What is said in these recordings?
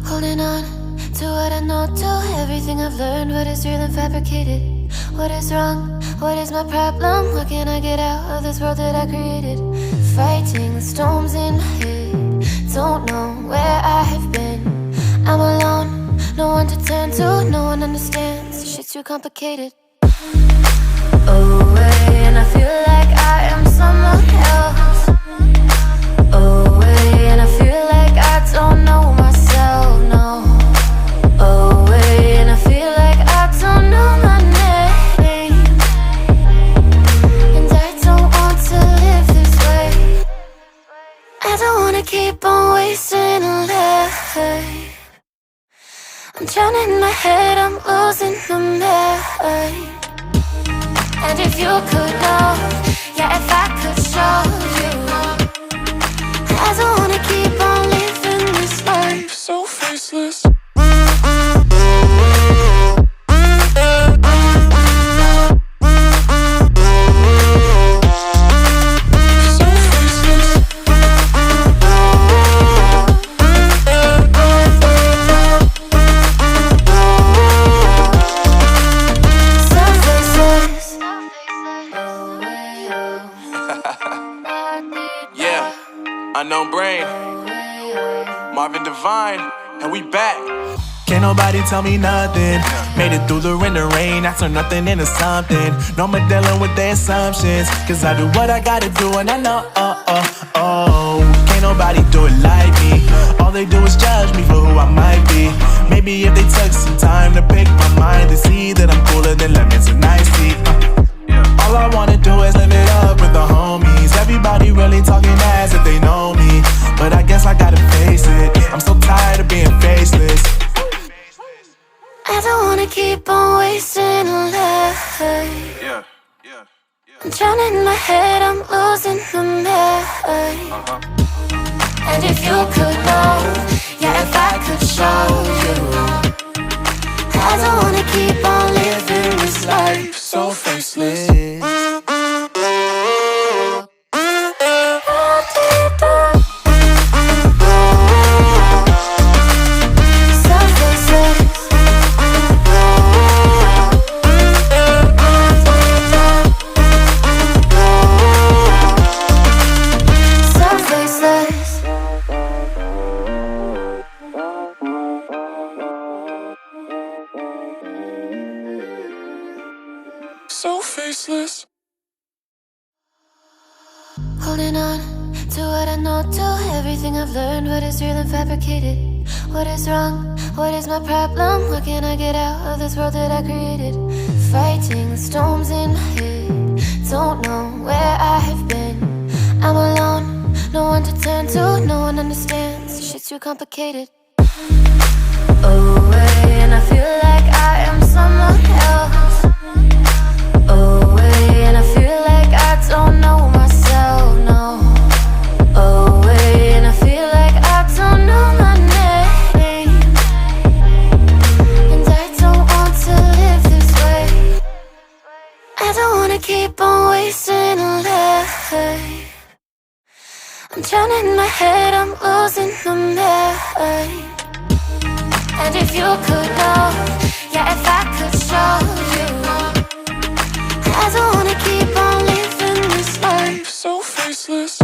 Holding on to what I know, to everything I've learned. What is real and fabricated? What is wrong? What is my problem? How can I get out of this world that I created? Fighting the storms in my head. Don't know where I have been. I'm alone, no one to turn to. No one understands, this shit's too complicated. Away, and I feel like I am someone else. Away, and I feel like I don't know myself, no. Away, and I feel like I don't know my name. And I don't want to live this way. I don't wanna keep on wasting a life. I'm drowning in my head, I'm losing my mind. And if you could know, yeah, if I could show you, I don't wanna keep on living this life so faceless. Unknown brain, Marvin Divine, and we back. Can't nobody tell me nothing. Made it through the rain and rain, I turn nothing into something. No more dealing with their assumptions, cause I do what I gotta do and I know, can't nobody do it like me. All they do is judge me for who I might be. Maybe if they took some time to pick my mind, they see that I'm cooler than lemons and iced tea. All I wanna do is live it up with the homies. Everybody really talking as if they know me, but I guess I gotta face it. I'm so tired of being faceless. I don't wanna keep on wasting a life. I'm drowning in my head, I'm losing my mind. And if you could know, yeah, if I could show you, I don't wanna keep on living this life so faceless. So faceless. Holding on to what I know, to everything I've learned. What is real and fabricated? What is wrong? What is my problem? How can I get out of this world that I created? Fighting the storms in my head. Don't know where I have been. I'm alone, no one to turn to. No one understands, this shit's too complicated. Away, and I feel like I am someone else. Away, and I feel like I don't know myself, no. Away, and I feel like I don't know my name. And I don't want to live this way. I don't wanna keep on wasting a life. I'm drowning in my head, I'm losing my mind. And if you could know, yeah, if I could show you, I don't wanna keep on living this life so faceless.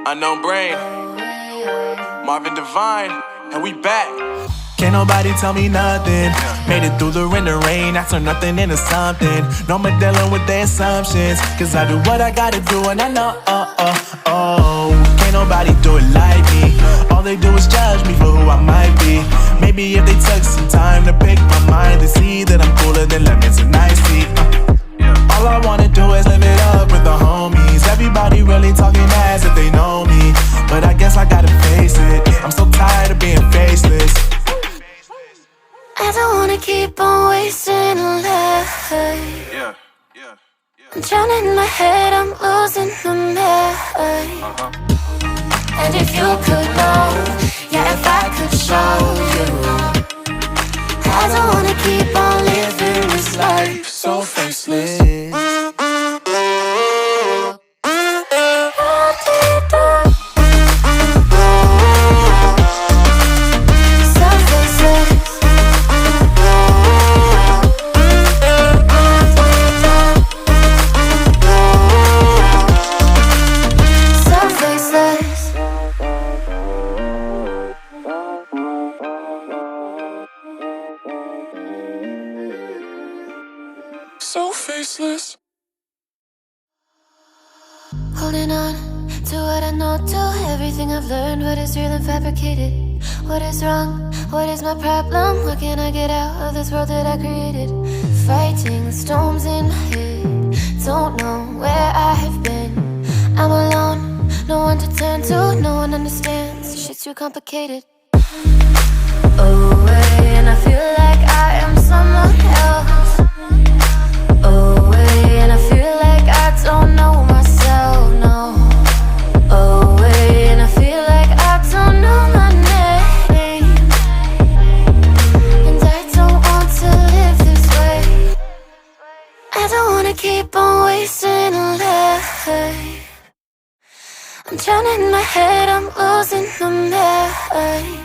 Unknown brain, Marvin Divine, and we back. Can't nobody tell me nothing. Made it through the rain and rain, I turn nothing into something. No more dealing with their assumptions, cause I do what I gotta do and I know, can't nobody do it like me. All they do is judge me for who I might be. Maybe if they took some time to pick my mind, they see that I'm cooler than lemons and iced tea. All All I wanna do is live it up with the homies. Everybody really talking as if they know me, but I guess I gotta face it. I'm so tired of being faceless. I don't wanna keep on wasting life. I'm drowning in my head, I'm losing my mind. And if you could know, yeah, if I could show you, I don't wanna keep on living this life so faceless. So faceless. Holding on to what I know, to everything I've learned. What is real and fabricated? What is wrong? What is my problem? How can I get out of this world that I created? Fighting the storms in my head, don't know where I have been. I'm alone, no one to turn to, no one understands. Shit's too complicated. Away, and I feel like I am someone else. Away, and I feel like I don't know myself, no. Away, and I feel like I don't know my name. And I don't want to live this way. I don't wanna keep on wasting life. I'm drowning in my head, I'm losing my mind.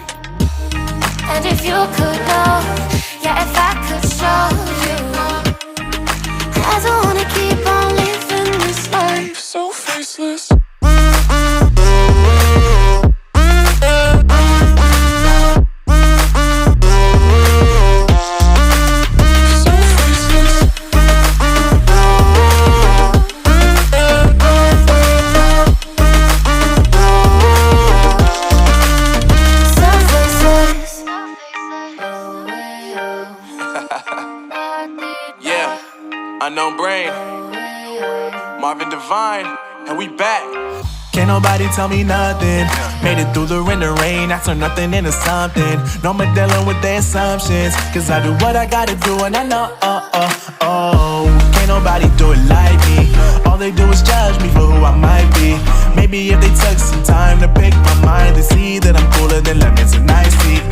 And if you could know, yeah, if I could show you, I don't wanna keep on living this life so faceless. Unknown brain, Marvin Divine, and we back. Can't nobody tell me nothing. Made it through the rain and rain, I turn nothing into something. No more dealing with their assumptions, cause I do what I gotta do and I know, can't nobody do it like me. All they do is judge me for who I might be. Maybe if they took some time to pick my mind, they see that I'm cooler than lemons and iced tea.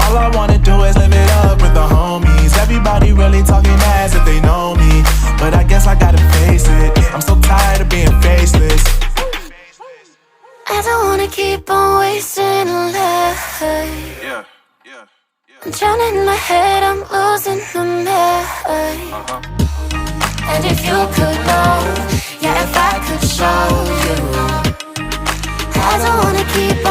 All I wanna do is live it up with the homies. Everybody really talking as if they know me, but I guess I gotta face it. I'm so tired of being faceless. I don't wanna keep on wasting life. I'm drowning in my head, I'm losing my mind. And if you could know, yeah, if I could show you, I don't wanna keep